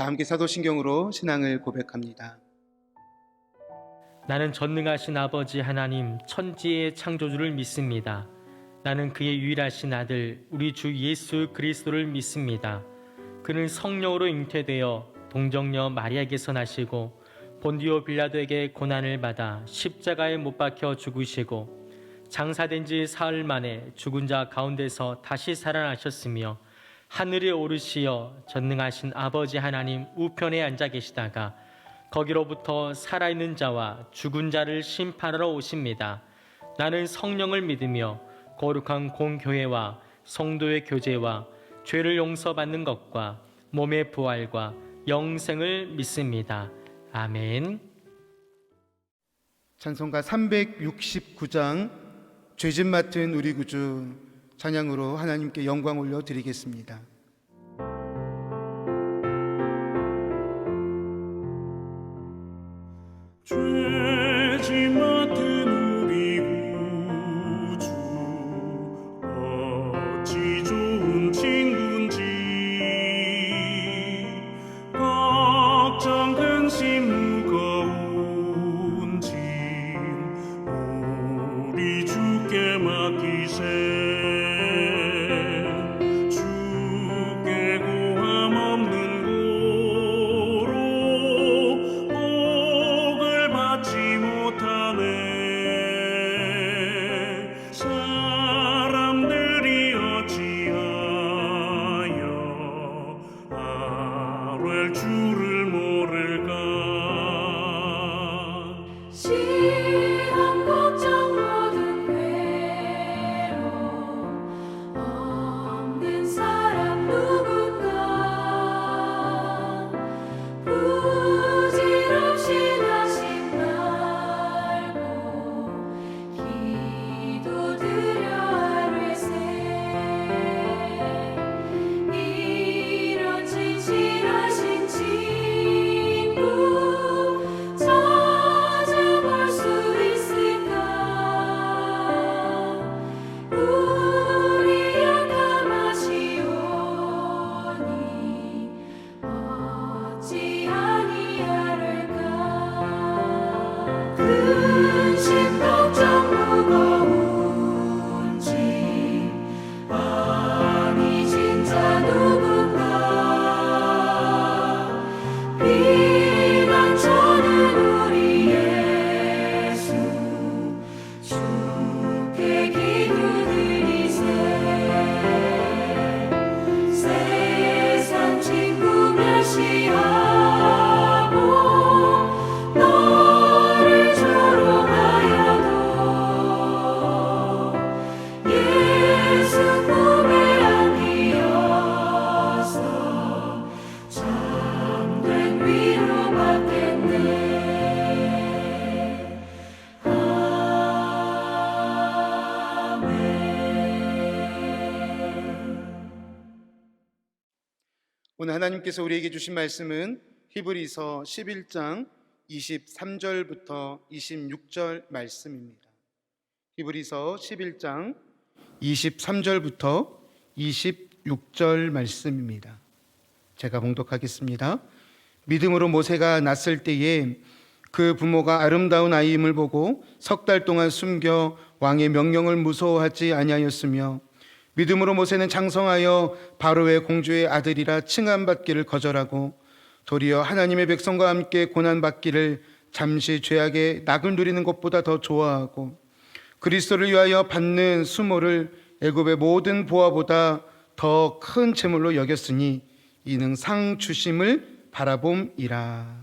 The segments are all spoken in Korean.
다 함께 사도신경으로 신앙을 고백합니다. 나는 전능하신 아버지 하나님 천지의 창조주를 믿습니다. 나는 그의 유일하신 아들 우리 주 예수 그리스도를 믿습니다. 그는 성령으로 잉태되어 동정녀 마리아에게서 나시고 본디오 빌라도에게 고난을 받아 십자가에 못 박혀 죽으시고 장사된 지 사흘 만에 죽은 자 가운데서 다시 살아나셨으며 하늘에 오르시어 전능하신 아버지 하나님 우편에 앉아 계시다가 거기로부터 살아있는 자와 죽은 자를 심판하러 오십니다. 나는 성령을 믿으며 거룩한 공교회와 성도의 교제와 죄를 용서받는 것과 몸의 부활과 영생을 믿습니다. 아멘. 찬송가 369장 죄짐 맡은 우리 구주 찬양으로 하나님께 영광 올려드리겠습니다. 죄짐 맡은 우리 구주 어찌 좋은 친구인지 걱정 근심 무거운 짐 우리 주께 맡기세 주께 고함 없는 고로 복을 받지 못하네 사람들이 어찌하여 아뢰 주를 모를까 시험 걱정 모든 괴로움 없는 사람 누군가 부질없이 낙심 말고 기도드려 아뢰세 이런 진실하신 친구 찾아볼 수 있을까 우리 약함 아시오니 어찌 아니하를까 근심 걱정 무거운 짐 아니 진짜 누군가 비난처는 우리 예수 주께 기도드리세 세상 친구 멸시하고 너를 조롱하여도 예수 품에 안기어서 참된 위로받겠네 오늘 하나님께서 우리에게 주신 말씀은 히브리서 11장 23절부터 26절 말씀입니다. 히브리서 11장 23절부터 26절 말씀입니다. 제가 봉독하겠습니다. 믿음으로 모세가 났을 때에 그 부모가 아름다운 아이임을 보고 석 달 동안 숨겨 왕의 명령을 무서워하지 아니하였으며 믿음으로 모세는 장성하여 바로의 공주의 아들이라 칭함받기를 거절하고 도리어 하나님의 백성과 함께 고난받기를 잠시 죄악의 낙을 누리는 것보다 더 좋아하고 그리스도를 위하여 받는 수모를 애굽의 모든 보화보다 더 큰 재물로 여겼으니 이는 상 주심을 바라봄이라.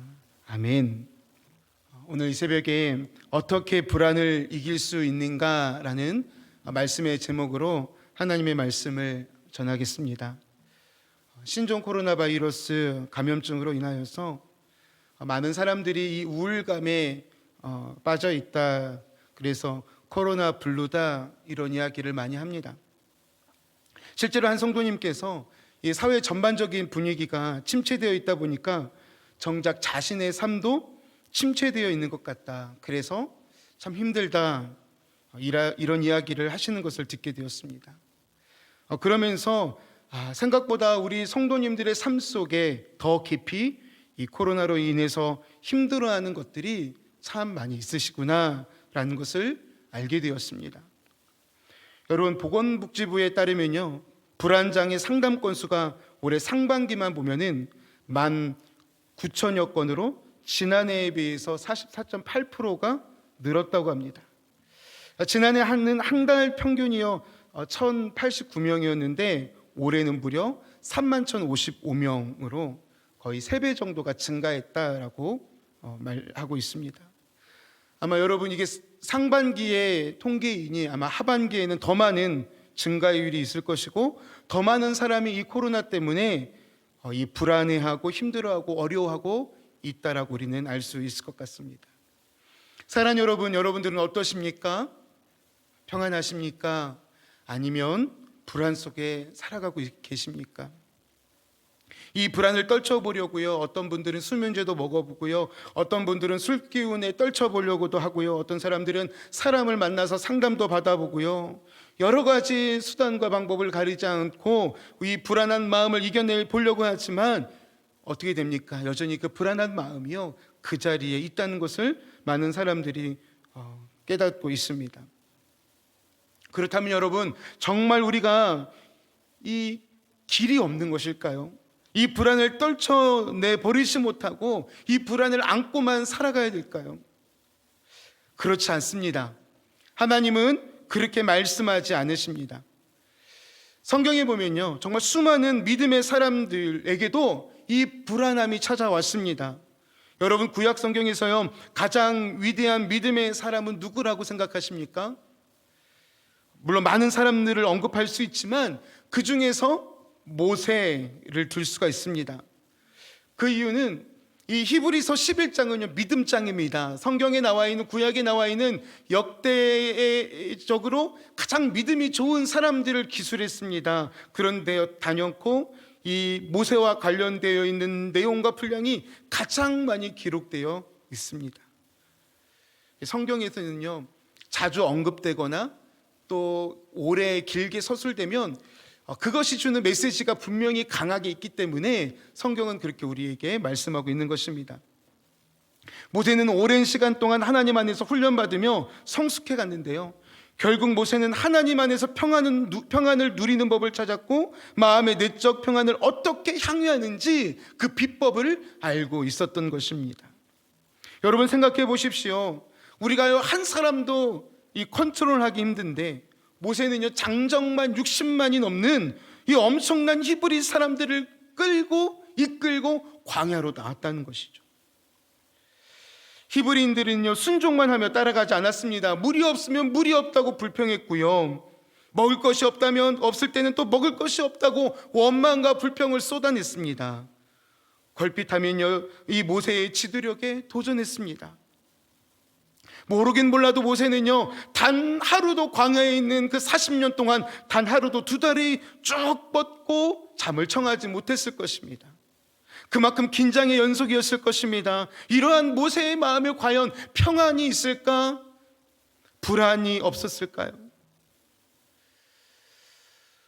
아멘. 오늘 이 새벽에 어떻게 불안을 이길 수 있는가라는 말씀의 제목으로 하나님의 말씀을 전하겠습니다. 신종 코로나 바이러스 감염증으로 인하여서 많은 사람들이 이 우울감에 빠져 있다. 그래서 코로나 블루다 이런 이야기를 많이 합니다. 실제로 한 성도님께서 이 사회 전반적인 분위기가 침체되어 있다 보니까 정작 자신의 삶도 침체되어 있는 것 같다. 그래서 참 힘들다. 이런 이야기를 하시는 것을 듣게 되었습니다. 그러면서 생각보다 우리 성도님들의 삶 속에 더 깊이 이 코로나로 인해서 힘들어하는 것들이 참 많이 있으시구나라는 것을 알게 되었습니다. 여러분, 보건복지부에 따르면요, 불안장애 상담 건수가 올해 상반기만 보면은 19,000여 건으로 지난해에 비해서 44.8%가 늘었다고 합니다. 지난해 한 달 평균이요 1,089명이었는데 올해는 무려 31,055명으로 거의 3배 정도가 증가했다라고 말하고 있습니다. 아마 여러분, 이게 상반기의 통계이니 아마 하반기에는 더 많은 증가율이 있을 것이고, 더 많은 사람이 이 코로나 때문에 이 불안해하고 힘들어하고 어려워하고 있다라고 우리는 알 수 있을 것 같습니다. 사랑하는 여러분, 여러분들은 어떠십니까? 평안하십니까? 아니면 불안 속에 살아가고 계십니까? 이 불안을 떨쳐보려고요, 어떤 분들은 수면제도 먹어보고요, 어떤 분들은 술 기운에 떨쳐보려고도 하고요, 어떤 사람들은 사람을 만나서 상담도 받아보고요, 여러 가지 수단과 방법을 가리지 않고 이 불안한 마음을 이겨내 보려고 하지만 어떻게 됩니까? 여전히 그 불안한 마음이요, 그 자리에 있다는 것을 많은 사람들이 깨닫고 있습니다. 그렇다면 여러분, 정말 우리가 이 길이 없는 것일까요? 이 불안을 떨쳐내 버리지 못하고 이 불안을 안고만 살아가야 될까요? 그렇지 않습니다. 하나님은 그렇게 말씀하지 않으십니다. 성경에 보면요, 정말 수많은 믿음의 사람들에게도 이 불안함이 찾아왔습니다. 여러분, 구약 성경에서요, 가장 위대한 믿음의 사람은 누구라고 생각하십니까? 물론 많은 사람들을 언급할 수 있지만 그 중에서 모세를 들 수가 있습니다. 그 이유는 이 히브리서 11장은요 믿음장입니다. 성경에 나와 있는, 구약에 나와 있는 역대적으로 가장 믿음이 좋은 사람들을 기술했습니다. 그런데 단연코 이 모세와 관련되어 있는 내용과 분량이 가장 많이 기록되어 있습니다. 성경에서는요 자주 언급되거나 또 오래 길게 서술되면 그것이 주는 메시지가 분명히 강하게 있기 때문에 성경은 그렇게 우리에게 말씀하고 있는 것입니다. 모세는 오랜 시간 동안 하나님 안에서 훈련받으며 성숙해 갔는데요, 결국 모세는 하나님 안에서 평안을 누리는 법을 찾았고 마음의 내적 평안을 어떻게 향유하는지 그 비법을 알고 있었던 것입니다. 여러분, 생각해 보십시오. 우리가 한 사람도 이 컨트롤하기 힘든데 모세는요 장정만 60만이 넘는 이 엄청난 히브리 사람들을 이끌고 광야로 나왔다는 것이죠. 히브리인들은요 순종만 하며 따라가지 않았습니다. 물이 없으면 물이 없다고 불평했고요, 먹을 것이 없을 때는 또 먹을 것이 없다고 원망과 불평을 쏟아냈습니다. 걸핏하면요 이 모세의 지도력에 도전했습니다. 모르긴 몰라도 모세는요 단 하루도 광야에 있는 그 40년 동안 단 하루도 두 다리 쭉 뻗고 잠을 청하지 못했을 것입니다. 그만큼 긴장의 연속이었을 것입니다. 이러한 모세의 마음에 과연 평안이 있을까? 불안이 없었을까요?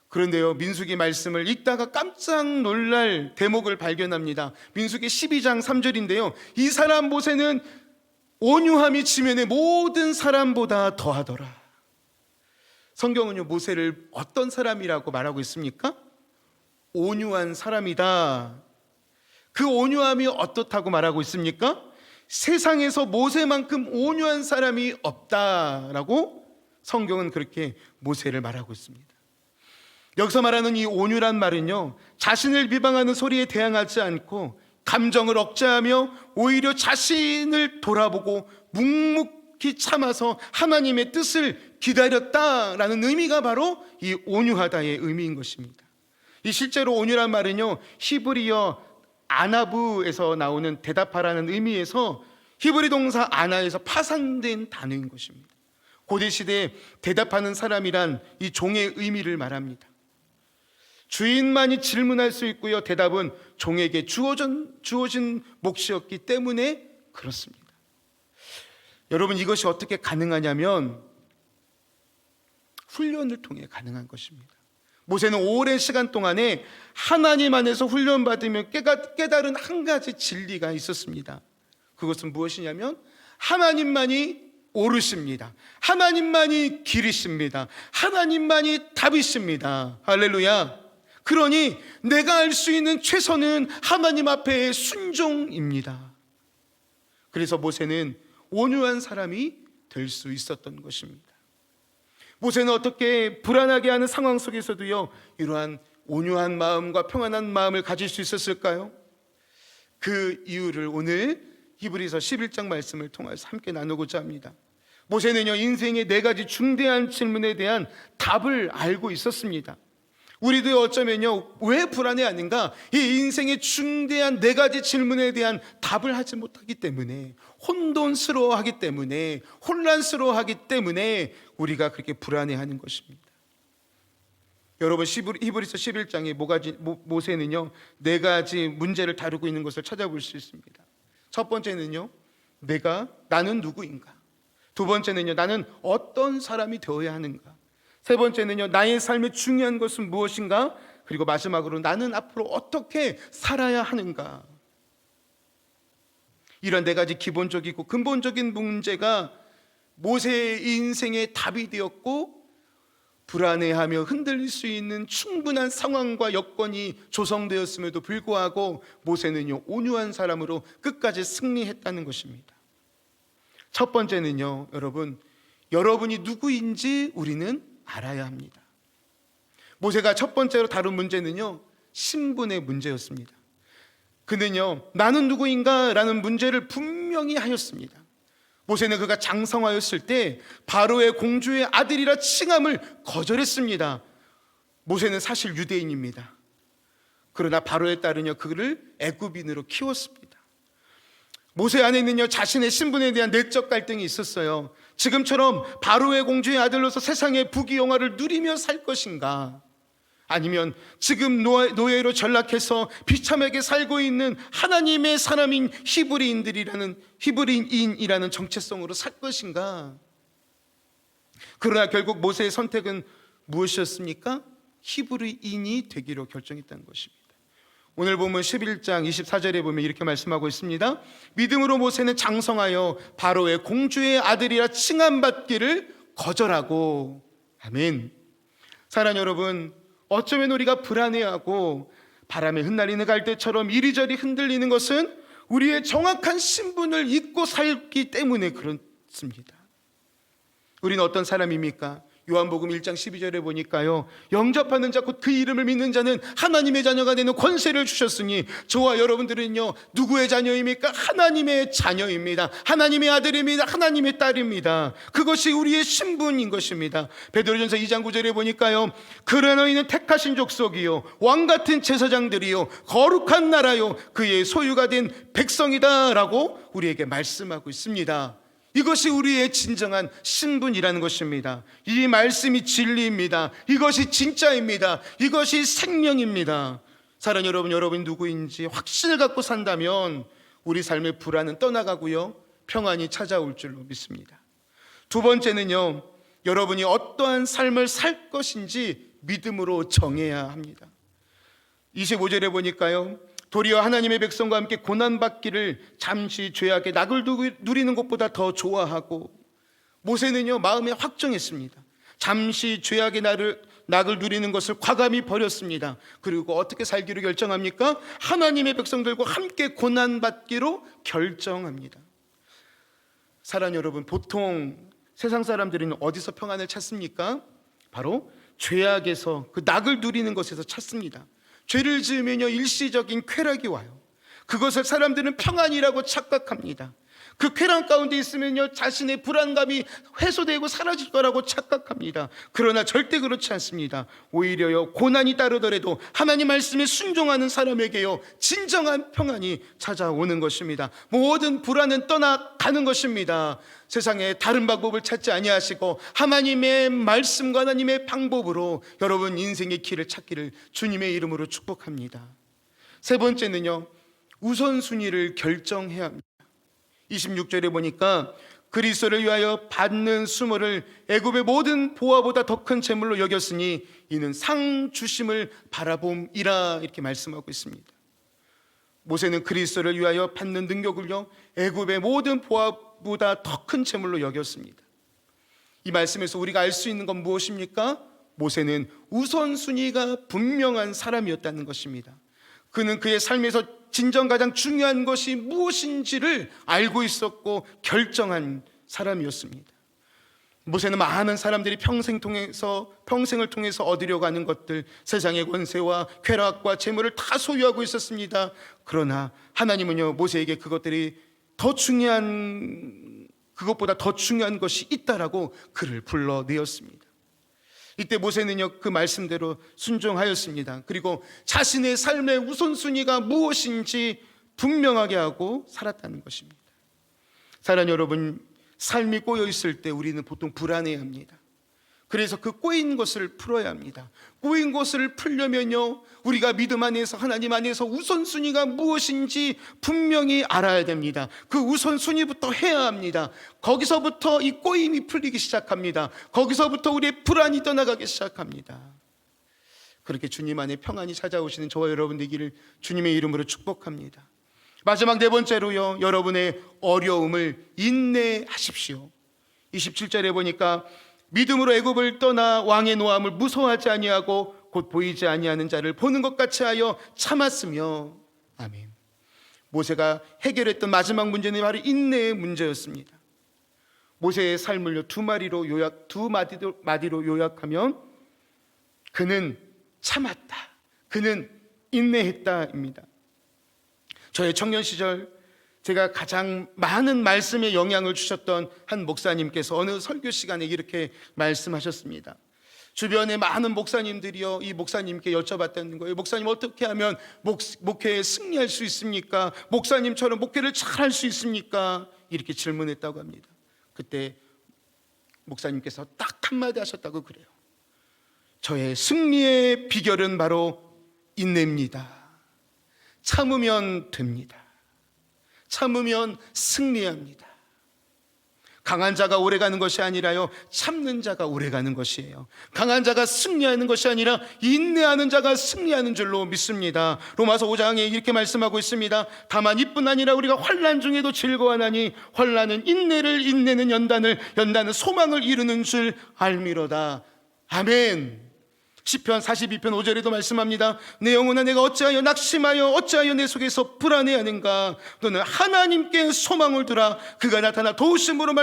그런데요 민수기 말씀을 읽다가 깜짝 놀랄 대목을 발견합니다. 민수기 12장 3절인데요 이 사람 모세는 온유함이 지면의 모든 사람보다 더하더라. 성경은요 모세를 어떤 사람이라고 말하고 있습니까? 온유한 사람이다. 그 온유함이 어떻다고 말하고 있습니까? 세상에서 모세만큼 온유한 사람이 없다라고 성경은 그렇게 모세를 말하고 있습니다. 여기서 말하는 이 온유란 말은요 자신을 비방하는 소리에 대항하지 않고 감정을 억제하며 오히려 자신을 돌아보고 묵묵히 참아서 하나님의 뜻을 기다렸다라는 의미가 바로 이 온유하다의 의미인 것입니다. 이 실제로 온유란 말은요 히브리어 아나부에서 나오는 대답하라는 의미에서 히브리 동사 아나에서 파산된 단어인 것입니다. 고대 시대에 대답하는 사람이란 이 종의 의미를 말합니다. 주인만이 질문할 수 있고요, 대답은 종에게 주어진 몫이었기 때문에 그렇습니다. 여러분, 이것이 어떻게 가능하냐면 훈련을 통해 가능한 것입니다. 모세는 오랜 시간 동안에 하나님 안에서 훈련받으며 깨달은 한 가지 진리가 있었습니다. 그것은 무엇이냐면 하나님만이 옳으십니다. 하나님만이 길이십니다. 하나님만이 답이십니다. 할렐루야. 그러니 내가 할 수 있는 최선은 하나님 앞에 순종입니다. 그래서 모세는 온유한 사람이 될 수 있었던 것입니다. 모세는 어떻게 불안하게 하는 상황 속에서도요, 이러한 온유한 마음과 평안한 마음을 가질 수 있었을까요? 그 이유를 오늘 히브리서 11장 말씀을 통해서 함께 나누고자 합니다. 모세는요, 인생의 4가지 중대한 질문에 대한 답을 알고 있었습니다. 우리도 어쩌면요, 왜 불안해하는가? 이 인생의 중대한 4가지 질문에 대한 답을 하지 못하기 때문에, 혼돈스러워하기 때문에, 혼란스러워하기 때문에 우리가 그렇게 불안해하는 것입니다. 여러분, 히브리서 11장에 모세는요 4가지 문제를 다루고 있는 것을 찾아볼 수 있습니다. 첫 번째는요, 나는 누구인가? 두 번째는요, 나는 어떤 사람이 되어야 하는가? 세 번째는요, 나의 삶의 중요한 것은 무엇인가? 그리고 마지막으로 나는 앞으로 어떻게 살아야 하는가? 이런 4가지 기본적이고 근본적인 문제가 모세의 인생의 답이 되었고, 불안해하며 흔들릴 수 있는 충분한 상황과 여건이 조성되었음에도 불구하고 모세는요, 온유한 사람으로 끝까지 승리했다는 것입니다. 첫 번째는요, 여러분이 누구인지 우리는 알아야 합니다. 모세가 첫 번째로 다룬 문제는요, 신분의 문제였습니다. 그는요, 나는 누구인가? 라는 문제를 분명히 하였습니다. 모세는 그가 장성하였을 때 바로의 공주의 아들이라 칭함을 거절했습니다. 모세는 사실 유대인입니다. 그러나 바로에 따르며 그를 애굽인으로 키웠습니다. 모세 안에는요, 자신의 신분에 대한 내적 갈등이 있었어요. 지금처럼 바로의 공주의 아들로서 세상의 부귀영화를 누리며 살 것인가? 아니면 지금 노예로 전락해서 비참하게 살고 있는 하나님의 사람인 히브리인이라는 정체성으로 살 것인가? 그러나 결국 모세의 선택은 무엇이었습니까? 히브리인이 되기로 결정했다는 것입니다. 오늘 보면 11장 24절에 보면 이렇게 말씀하고 있습니다. 믿음으로 모세는 장성하여 바로의 공주의 아들이라 칭함받기를 거절하고. 아멘. 사랑하는 여러분, 어쩌면 우리가 불안해하고 바람에 흩날리는 갈대처럼 이리저리 흔들리는 것은 우리의 정확한 신분을 잊고 살기 때문에 그렇습니다. 우리는 어떤 사람입니까? 요한복음 1장 12절에 보니까요, 영접하는 자 곧 그 이름을 믿는 자는 하나님의 자녀가 되는 권세를 주셨으니 저와 여러분들은요, 누구의 자녀입니까? 하나님의 자녀입니다. 하나님의 아들입니다. 하나님의 딸입니다. 그것이 우리의 신분인 것입니다. 베드로전서 2장 9절에 보니까요, 그러나 너희는 택하신 족속이요 왕같은 제사장들이요 거룩한 나라요 그의 소유가 된 백성이다 라고 우리에게 말씀하고 있습니다. 이것이 우리의 진정한 신분이라는 것입니다. 이 말씀이 진리입니다. 이것이 진짜입니다. 이것이 생명입니다. 사랑하는 여러분, 여러분이 누구인지 확신을 갖고 산다면 우리 삶의 불안은 떠나가고요, 평안이 찾아올 줄로 믿습니다. 두 번째는요, 여러분이 어떠한 삶을 살 것인지 믿음으로 정해야 합니다. 25절에 보니까요, 도리어 하나님의 백성과 함께 고난받기를 잠시 죄악의 낙을 누리는 것보다 더 좋아하고, 모세는요 마음에 확정했습니다. 잠시 죄악의 낙을 누리는 것을 과감히 버렸습니다. 그리고 어떻게 살기로 결정합니까? 하나님의 백성들과 함께 고난받기로 결정합니다. 사랑하는 여러분, 보통 세상 사람들은 어디서 평안을 찾습니까? 바로 죄악에서, 그 낙을 누리는 것에서 찾습니다. 죄를 지으면요 일시적인 쾌락이 와요. 그것을 사람들은 평안이라고 착각합니다. 그 쾌락 가운데 있으면요 자신의 불안감이 해소되고 사라질 거라고 착각합니다. 그러나 절대 그렇지 않습니다. 오히려요, 고난이 따르더라도 하나님 말씀에 순종하는 사람에게요 진정한 평안이 찾아오는 것입니다. 모든 불안은 떠나가는 것입니다. 세상에 다른 방법을 찾지 아니하시고 하나님의 말씀과 하나님의 방법으로 여러분 인생의 길을 찾기를 주님의 이름으로 축복합니다. 세 번째는요, 우선순위를 결정해야 합니다. 26절에 보니까 그리스도를 위하여 받는 수모를 애굽의 모든 보화보다 더 큰 재물로 여겼으니 이는 상 주심을 바라봄이라 이렇게 말씀하고 있습니다. 모세는 그리스도를 위하여 받는 능력을요 애굽의 모든 보화보다 더 큰 재물로 여겼습니다. 이 말씀에서 우리가 알 수 있는 건 무엇입니까? 모세는 우선순위가 분명한 사람이었다는 것입니다. 그는 그의 삶에서 진정 가장 중요한 것이 무엇인지를 알고 있었고 결정한 사람이었습니다. 모세는 많은 사람들이 평생을 통해서 얻으려고 하는 것들, 세상의 권세와 쾌락과 재물을 다 소유하고 있었습니다. 그러나 하나님은요 모세에게 그것보다 더 중요한 것이 있다라고 그를 불러내었습니다. 이때 모세는요 그 말씀대로 순종하였습니다. 그리고 자신의 삶의 우선순위가 무엇인지 분명하게 하고 살았다는 것입니다. 사랑하는 여러분, 삶이 꼬여 있을 때 우리는 보통 불안해합니다. 그래서 그 꼬인 것을 풀어야 합니다. 꼬인 것을 풀려면요 우리가 믿음 안에서 하나님 안에서 우선순위가 무엇인지 분명히 알아야 됩니다. 그 우선순위부터 해야 합니다. 거기서부터 이 꼬임이 풀리기 시작합니다. 거기서부터 우리의 불안이 떠나가기 시작합니다. 그렇게 주님 안에 평안이 찾아오시는 저와 여러분 되기를 주님의 이름으로 축복합니다. 마지막 네 번째로요, 여러분의 어려움을 인내하십시오. 27절에 보니까 믿음으로 애굽을 떠나 왕의 노함을 무서워하지 아니하고 곧 보이지 아니하는 자를 보는 것 같이 하여 참았으며. 아멘. 모세가 해결했던 마지막 문제는 바로 인내의 문제였습니다. 모세의 삶을 두 마디로 요약하면 그는 참았다, 그는 인내했다입니다. 저의 청년 시절 제가 가장 많은 말씀에 영향을 주셨던 한 목사님께서 어느 설교 시간에 이렇게 말씀하셨습니다. 주변에 많은 목사님들이요 이 목사님께 여쭤봤다는 거예요. 목사님, 어떻게 하면 목회에 승리할 수 있습니까? 목사님처럼 목회를 잘할 수 있습니까? 이렇게 질문했다고 합니다. 그때 목사님께서 딱 한마디 하셨다고 그래요. 저의 승리의 비결은 바로 인내입니다. 참으면 됩니다. 참으면 승리합니다. 강한 자가 오래가는 것이 아니라요 참는 자가 오래가는 것이에요. 강한 자가 승리하는 것이 아니라 인내하는 자가 승리하는 줄로 믿습니다. 로마서 5장에 이렇게 말씀하고 있습니다. 다만 이뿐 아니라 우리가 환난 중에도 즐거워하나니 환난은 인내를, 인내는 연단을, 연단은 소망을 이루는 줄 알미로다. 아멘. 시편 42편 5절에도 말씀합니다. 내 영혼아, 내가 어찌하여 낙심하여 어찌하여 내 속에서 불안해하는가? 너는 하나님께 소망을 두라. 그가 나타나 도우심으로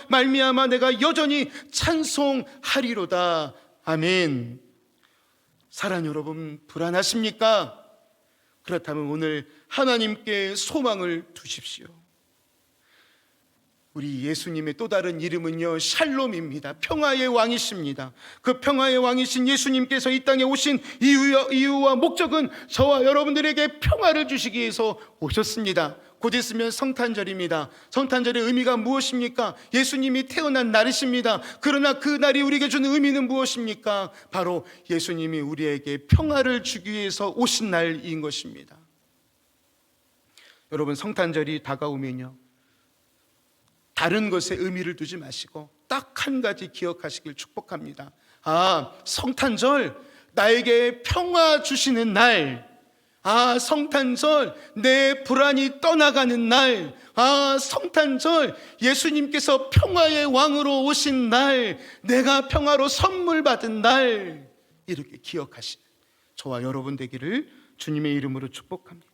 말미암아 내가 여전히 찬송하리로다. 아멘. 사랑하는 여러분, 불안하십니까? 그렇다면 오늘 하나님께 소망을 두십시오. 우리 예수님의 또 다른 이름은요 샬롬입니다. 평화의 왕이십니다. 그 평화의 왕이신 예수님께서 이 땅에 오신 이유와 목적은 저와 여러분들에게 평화를 주시기 위해서 오셨습니다. 곧 있으면 성탄절입니다. 성탄절의 의미가 무엇입니까? 예수님이 태어난 날이십니다. 그러나 그 날이 우리에게 주는 의미는 무엇입니까? 바로 예수님이 우리에게 평화를 주기 위해서 오신 날인 것입니다. 여러분, 성탄절이 다가오면요 다른 것에 의미를 두지 마시고 딱 한 가지 기억하시길 축복합니다. 아, 성탄절, 나에게 평화 주시는 날. 아, 성탄절, 내 불안이 떠나가는 날. 아, 성탄절, 예수님께서 평화의 왕으로 오신 날, 내가 평화로 선물 받은 날. 이렇게 기억하시는 저와 여러분 되기를 주님의 이름으로 축복합니다.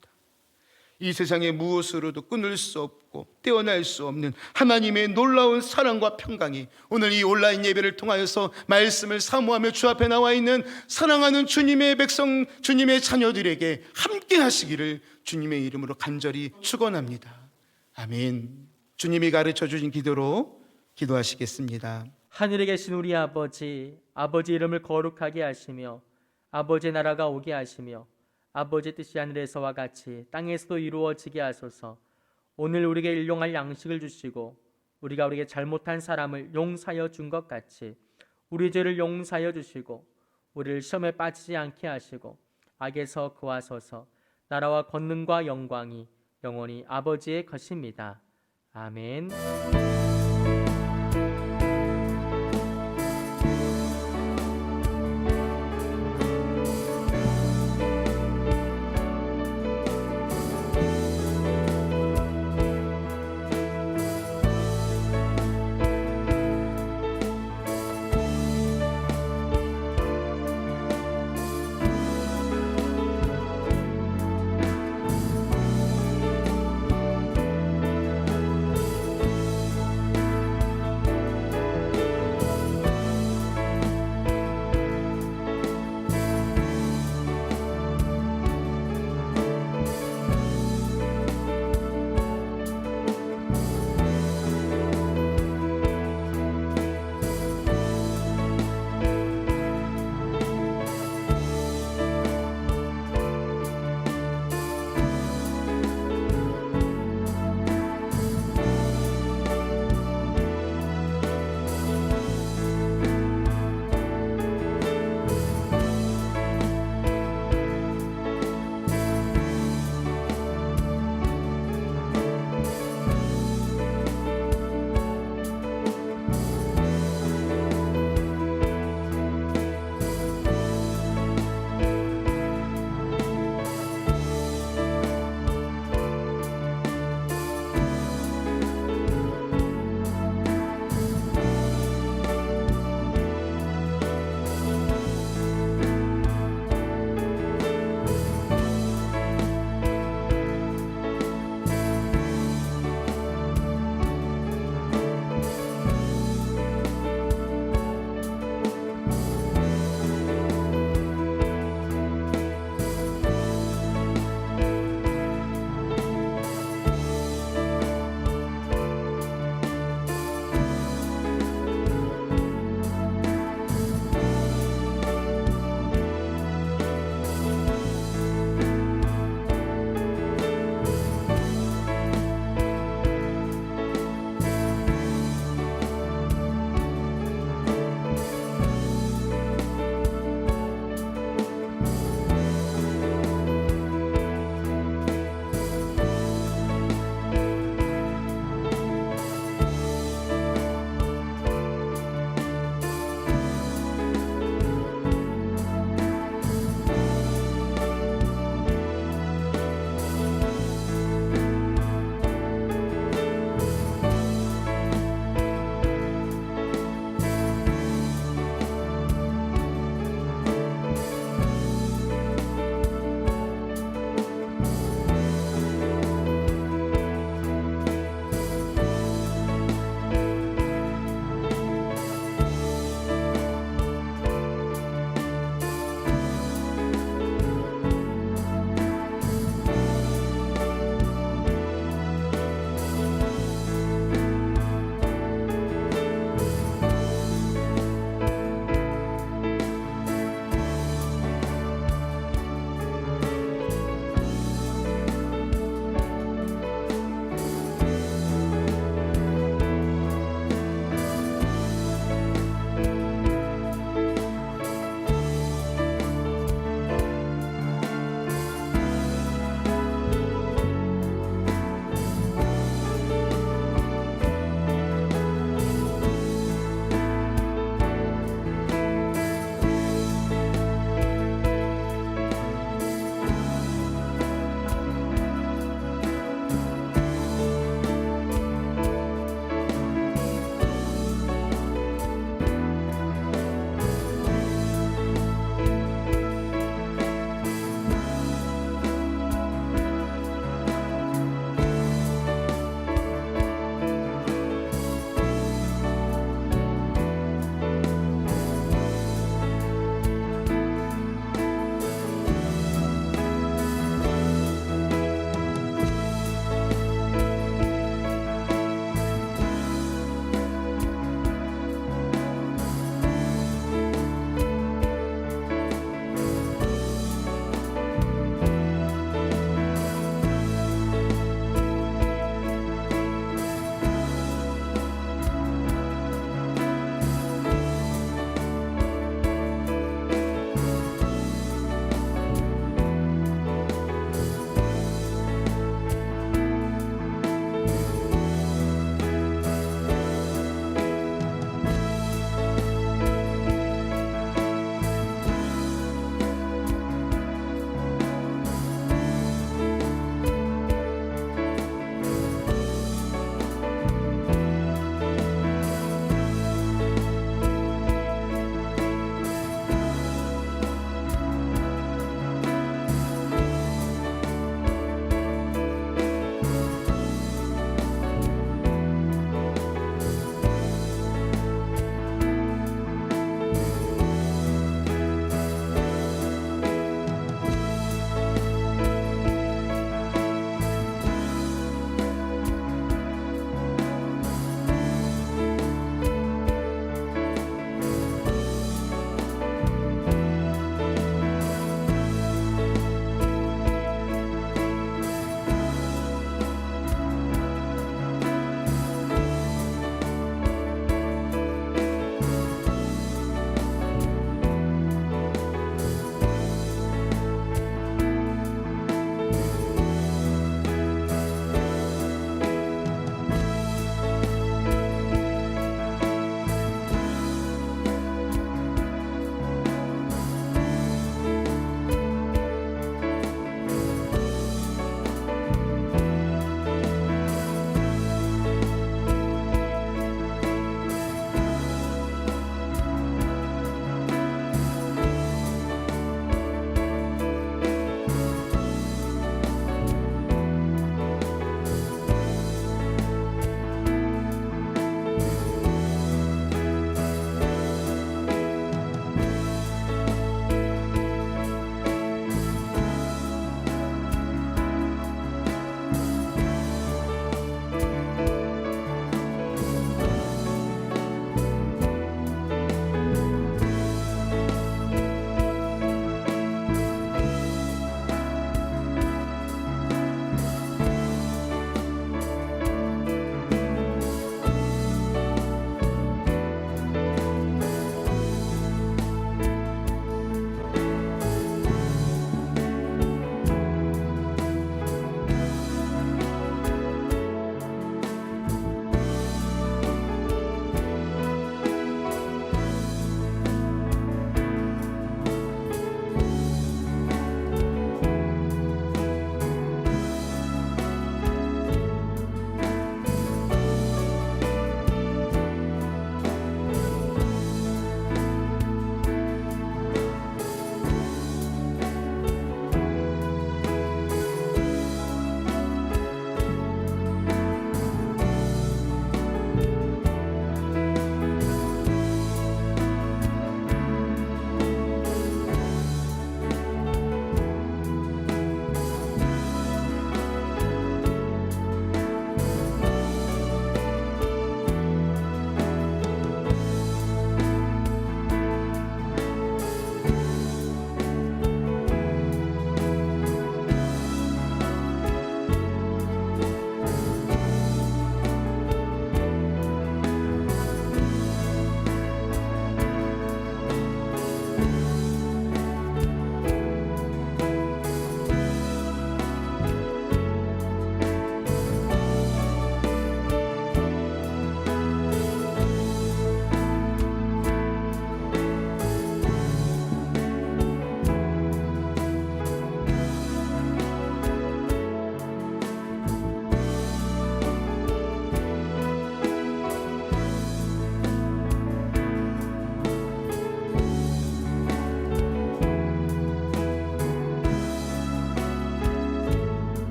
이 세상에 무엇으로도 끊을 수 없고 떼어낼 수 없는 하나님의 놀라운 사랑과 평강이 오늘 이 온라인 예배를 통하여서 말씀을 사모하며 주 앞에 나와 있는 사랑하는 주님의 백성, 주님의 자녀들에게 함께 하시기를 주님의 이름으로 간절히 축원합니다. 아멘. 주님이 가르쳐 주신 기도로 기도하시겠습니다. 하늘에 계신 우리 아버지, 아버지 이름을 거룩하게 하시며 아버지의 나라가 오게 하시며 아버지의 뜻이 하늘에서와 같이 땅에서도 이루어지게 하소서. 오늘 우리에게 일용할 양식을 주시고 우리가 우리에게 잘못한 사람을 용서하여 준 것 같이 우리 죄를 용서하여 주시고 우리를 시험에 빠지지 않게 하시고 악에서 구하소서. 나라와 권능과 영광이 영원히 아버지의 것입니다. 아멘.